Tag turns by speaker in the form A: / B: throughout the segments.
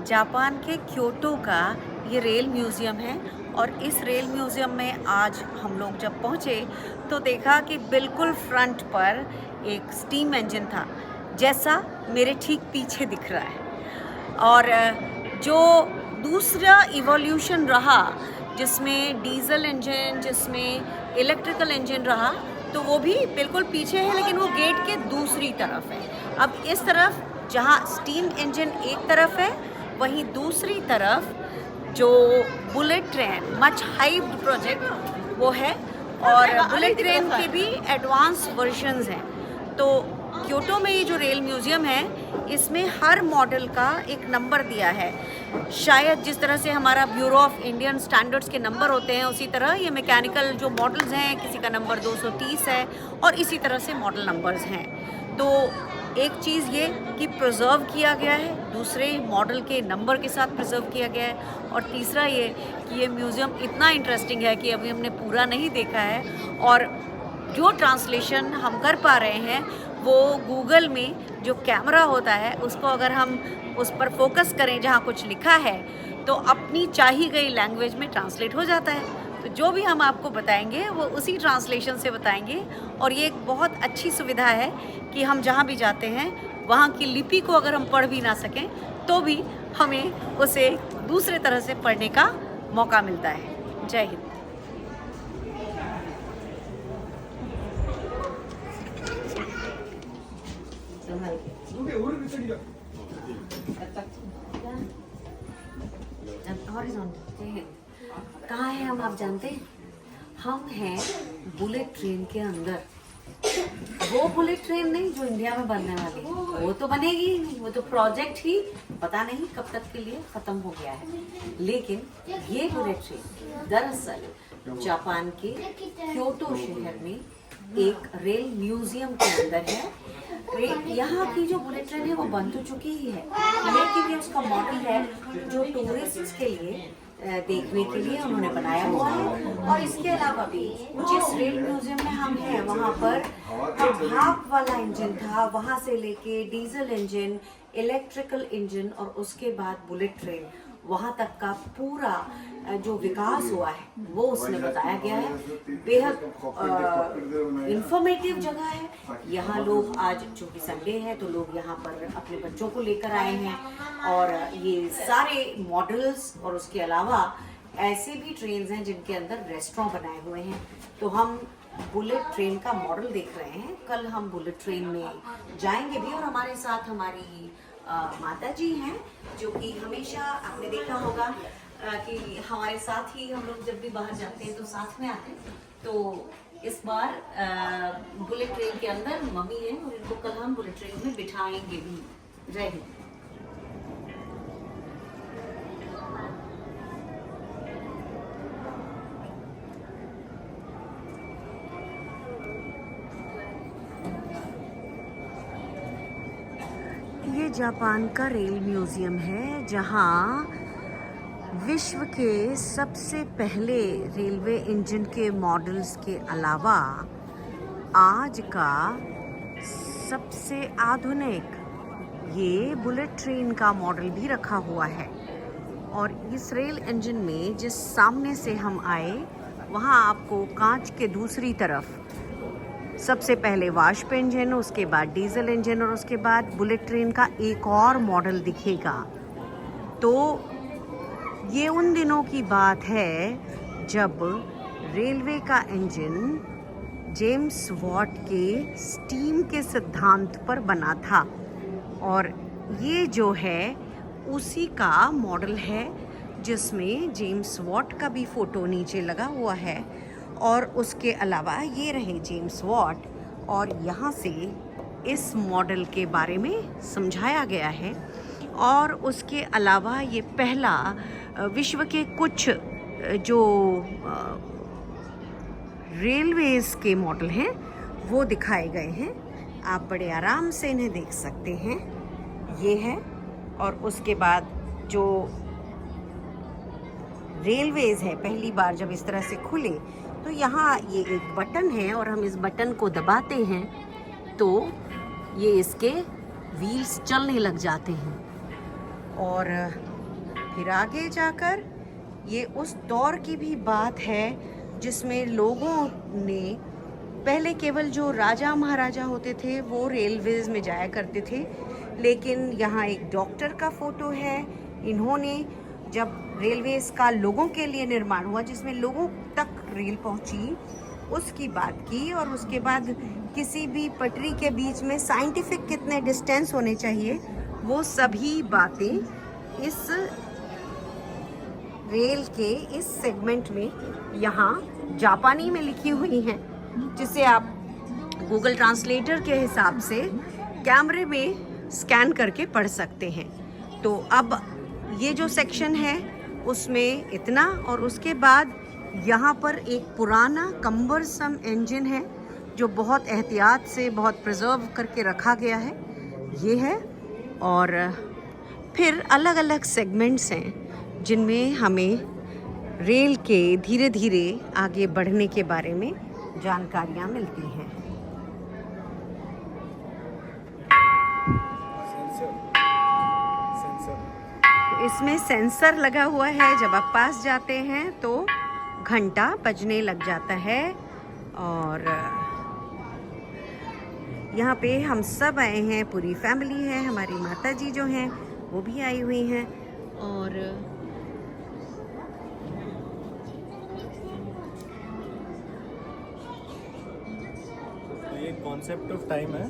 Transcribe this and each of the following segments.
A: Japan के Kyoto का ये रेल म्यूज़ियम है और इस रेल म्यूज़ियम में आज हम लोग जब पहुँचे तो देखा कि बिल्कुल फ्रंट पर एक स्टीम इंजन था, जैसा मेरे ठीक पीछे दिख रहा है। और जो दूसरा इवोल्यूशन रहा, जिसमें डीजल इंजन, जिसमें इलेक्ट्रिकल इंजन रहा, तो वो भी बिल्कुल पीछे है, लेकिन वो गेट के दूसरी तरफ है। अब इस तरफ जहाँ स्टीम इंजन एक तरफ है, वहीं दूसरी तरफ जो bullet train, much hyped project वो है, और बुलेट ट्रेन के भी एडवांस वर्जन्स हैं। तो क्योटो में ये जो रेल म्यूज़ियम है, इसमें हर मॉडल का एक नंबर दिया है। शायद जिस तरह से हमारा ब्यूरो ऑफ इंडियन स्टैंडर्ड्स के नंबर होते हैं, उसी तरह ये मैकेनिकल जो मॉडल्स हैं, किसी का नंबर 230 है और इसी तरह से मॉडल नंबर्स हैं। तो एक चीज़ ये कि प्रिजर्व किया गया है, दूसरे मॉडल के नंबर के साथ प्रिजर्व किया गया है, और तीसरा ये कि ये म्यूज़ियम इतना इंटरेस्टिंग है कि अभी हमने पूरा नहीं देखा है, और जो ट्रांसलेशन हम कर पा रहे हैं वो गूगल में जो कैमरा होता है उसको अगर हम उस पर फोकस करें जहाँ कुछ लिखा है तो अपनी चाही गई लैंग्वेज में ट्रांसलेट हो जाता है। तो जो भी हम आपको बताएंगे वो उसी ट्रांसलेशन से बताएंगे, और ये एक बहुत अच्छी सुविधा है कि हम जहाँ भी जाते हैं वहाँ की लिपि को अगर हम पढ़ भी ना सकें तो भी हमें उसे दूसरे तरह से पढ़ने का मौका मिलता है। जय हिंद। कहाँ है हम, आप जानते हैं? हम हैं बुलेट ट्रेन के अंदर। वो बुलेट ट्रेन नहीं जो इंडिया में बनने वाली, वो तो बनेगी ही नहीं, वो तो प्रोजेक्ट ही पता नहीं कब तक के लिए खत्म हो गया है। लेकिन ये बुलेट ट्रेन दरअसल जापान के क्योटो शहर में एक रेल म्यूजियम के अंदर है। यहाँ की जो बुलेट ट्रेन है वो बन तो चुकी ही है, लेकिन ये उसका मॉडल है जो टूरिस्ट के लिए देखने के लिए उन्होंने बनाया हुआ है। और इसके अलावा भी जिस रेल म्यूजियम में हम हैं वहाँ पर जो भाप वाला इंजन था, वहाँ से लेके डीजल इंजन, इलेक्ट्रिकल इंजन और उसके बाद बुलेट ट्रेन, वहाँ तक का पूरा जो विकास हुआ है वो उसमें बताया गया है। बेहद इंफॉर्मेटिव जगह है। यहाँ लोग आज चूँकि संडे है तो लोग यहाँ पर अपने बच्चों को लेकर आए हैं, और ये सारे मॉडल्स और उसके अलावा ऐसे भी ट्रेन्स हैं जिनके अंदर रेस्टोरेंट बनाए हुए हैं। तो हम बुलेट ट्रेन का मॉडल देख रहे हैं। कल हम बुलेट ट्रेन में जाएंगे भी, और हमारे साथ हमारी माता जी हैं जो कि हमेशा आपने देखा होगा कि हमारे साथ ही हम लोग जब भी बाहर जाते हैं तो साथ में आते हैं। तो इस बार बुलेट ट्रेन के अंदर मम्मी हैं और इनको कल हम बुलेट ट्रेन में बिठाएंगे भी। जय हिंद। ये जापान का रेल म्यूज़ियम है जहाँ विश्व के सबसे पहले रेलवे इंजन के मॉडल्स के अलावा आज का सबसे आधुनिक ये बुलेट ट्रेन का मॉडल भी रखा हुआ है। और इस रेल इंजन में जिस सामने से हम आए, वहाँ आपको कांच के दूसरी तरफ सबसे पहले वाष्प इंजन, उसके बाद डीजल इंजन और उसके बाद बुलेट ट्रेन का एक और मॉडल दिखेगा। तो ये उन दिनों की बात है जब रेलवे का इंजन जेम्स वॉट के स्टीम के सिद्धांत पर बना था, और ये जो है उसी का मॉडल है जिसमें जेम्स वॉट का भी फ़ोटो नीचे लगा हुआ है। और उसके अलावा ये रहे जेम्स वॉट, और यहाँ से इस मॉडल के बारे में समझाया गया है। और उसके अलावा ये पहला विश्व के कुछ जो रेलवेज़ के मॉडल हैं वो दिखाए गए हैं। आप बड़े आराम से इन्हें देख सकते हैं। ये है, और उसके बाद जो रेलवेज़ है पहली बार जब इस तरह से खुले तो यहाँ ये एक बटन है, और हम इस बटन को दबाते हैं तो ये इसके व्हील्स चलने लग जाते हैं। और फिर आगे जाकर ये उस दौर की भी बात है जिसमें लोगों ने पहले केवल जो राजा महाराजा होते थे वो रेलवेज़ में जाया करते थे, लेकिन यहाँ एक डॉक्टर का फ़ोटो है। इन्होंने जब रेलवेज़ का लोगों के लिए निर्माण हुआ, जिसमें लोगों तक रेल पहुँची, उसकी बात की। और उसके बाद किसी भी पटरी के बीच में साइंटिफिक कितने डिस्टेंस होने चाहिए, वो सभी बातें इस रेल के इस सेगमेंट में यहाँ जापानी में लिखी हुई हैं, जिसे आप गूगल ट्रांसलेटर के हिसाब से कैमरे में स्कैन करके पढ़ सकते हैं। तो अब ये जो सेक्शन है उसमें इतना, और उसके बाद यहाँ पर एक पुराना कम्बरसम इंजन है जो बहुत एहतियात से बहुत प्रिजर्व करके रखा गया है, ये है। और फिर अलग अलग सेगमेंट्स हैं जिनमें हमें रेल के धीरे धीरे आगे बढ़ने के बारे में जानकारियाँ मिलती हैं। इसमें सेंसर लगा हुआ है, जब आप पास जाते हैं तो घंटा बजने लग जाता है। और यहाँ पे हम सब आए हैं, पूरी फैमिली है, हमारी माता जी जो हैं वो भी आई हुई हैं। और
B: ये कॉन्सेप्ट ऑफ टाइम है।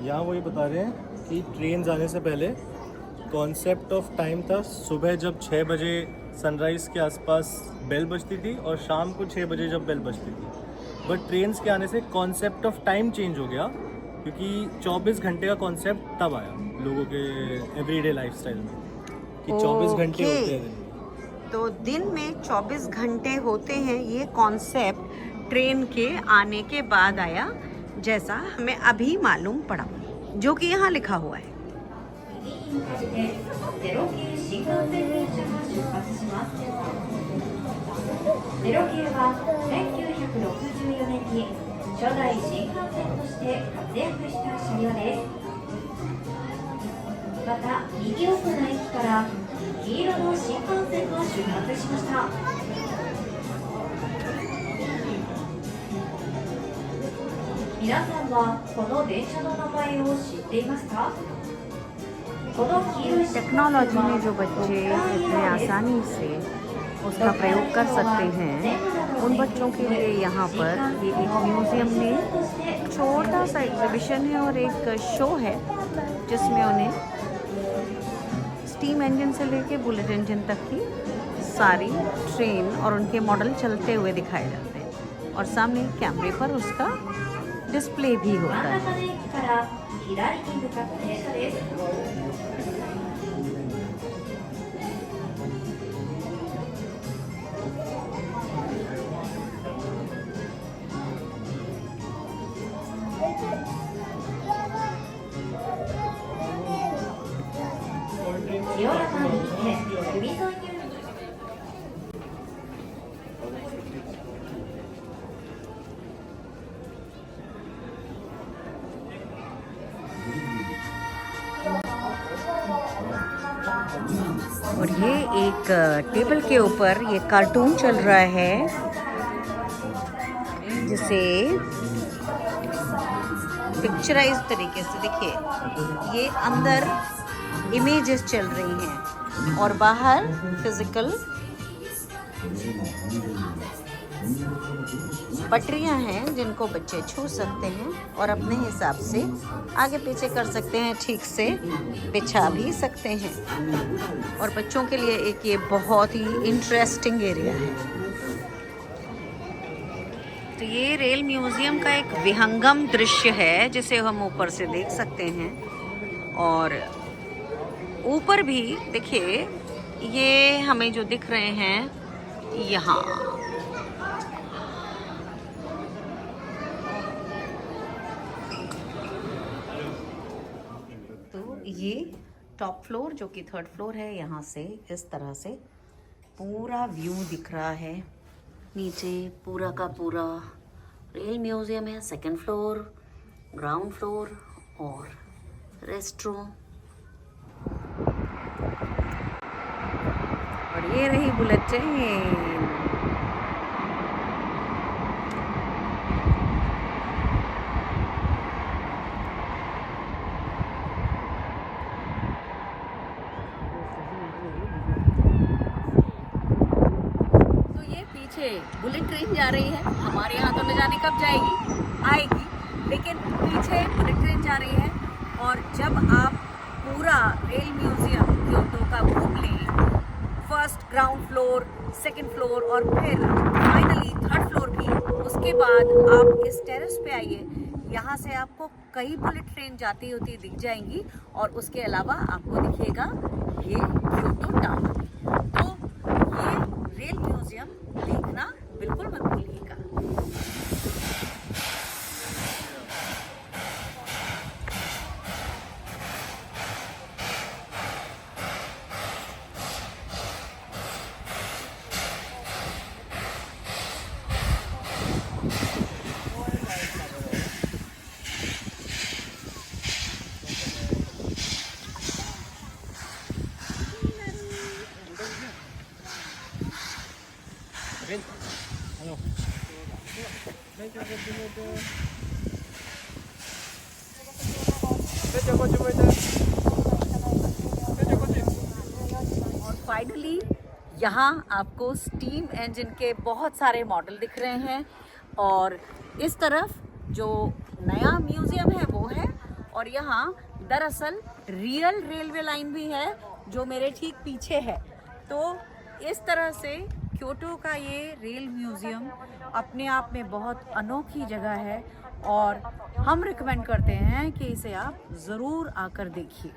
B: यहाँ वो ये बता रहे हैं कि ट्रेन जाने से पहले कॉन्सेप्ट ऑफ टाइम था, सुबह जब 6 बजे सनराइज़ के आसपास बेल बजती थी और शाम को 6 बजे जब बेल बजती थी। बट ट्रेन्स के आने से कॉन्सेप्ट ऑफ टाइम चेंज हो गया, क्योंकि 24 घंटे का कॉन्सेप्ट तब आया लोगों के एवरीडे लाइफस्टाइल में कि 24 घंटे होते हैं दिन में।
A: तो दिन में 24 घंटे होते हैं, ये कॉन्सेप्ट ट्रेन के आने के बाद आया, जैसा हमें अभी मालूम पड़ा, जो कि यहाँ लिखा हुआ है। टेक्नोलॉजी में जो बच्चे इतने आसानी से उसका प्रयोग कर सकते हैं, उन बच्चों के लिए यहाँ पर ये एक म्यूज़ियम में छोटा सा एग्जीबिशन है और एक शो है जिसमें उन्हें स्टीम इंजन से लेके बुलेट इंजन तक की सारी ट्रेन और उनके मॉडल चलते हुए दिखाए जाते हैं, और सामने कैमरे पर उसका डिस्प्ले भी होता है। और ये एक टेबल के ऊपर ये कार्टून चल रहा है, जिसे पिक्चराइज तरीके से, देखिए ये अंदर इमेजेस चल रही हैं और बाहर फिजिकल पटरियां हैं जिनको बच्चे छू सकते हैं और अपने हिसाब से आगे पीछे कर सकते हैं, ठीक से बिछा भी सकते हैं। और बच्चों के लिए एक ये बहुत ही इंटरेस्टिंग एरिया है। तो ये रेल म्यूज़ियम का एक विहंगम दृश्य है जिसे हम ऊपर से देख सकते हैं। और ऊपर भी देखिए, ये हमें जो दिख रहे हैं यहाँ, तो ये टॉप फ्लोर जो कि 3rd फ्लोर है, यहाँ से इस तरह से पूरा व्यू दिख रहा है। नीचे पूरा का पूरा रेल म्यूज़ियम है, 2nd फ्लोर, ग्राउंड फ्लोर और रेस्ट रूम। रही बुलेट ट्रेन। तो ये पीछे बुलेट ट्रेन जा रही है, हमारे यहाँ तो न जाने कब जाएगी, आएगी, लेकिन पीछे बुलेट ट्रेन जा रही है। और जब आप पूरा रेल म्यूजियम क्योटो का घूम लें, first ground floor, second floor और फिर फाइनली थर्ड फ्लोर भी, उसके बाद आप इस टेरेस पे आइए। यहाँ से आपको कई बुलेट ट्रेन जाती होती दिख जाएंगी और उसके अलावा आपको दिखेगा ये क्योटो टाउन। तो ये रेल म्यूजियम देखना बिल्कुल मत भूलिएगा। और फाइनली यहाँ आपको स्टीम इंजन के बहुत सारे मॉडल दिख रहे हैं और इस तरफ जो नया म्यूजियम है वो है, और यहाँ दरअसल रियल रेलवे लाइन भी है जो मेरे ठीक पीछे है। तो इस तरह से क्योटो का ये रेल म्यूजियम अपने आप में बहुत अनोखी जगह है और हम रिकमेंड करते हैं कि इसे आप ज़रूर आकर देखिए।